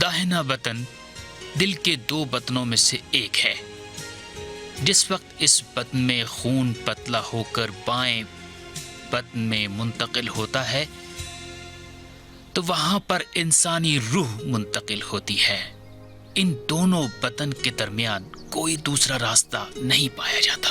दाहिना बतन दिल के 2 बतनों में से एक है। जिस वक्त इस बतन में खून पतला होकर बाएं बतन में मुंतकिल होता है तो वहां पर इंसानी रूह मुंतकिल होती है। इन दोनों बतन के दरमियान कोई दूसरा रास्ता नहीं पाया जाता।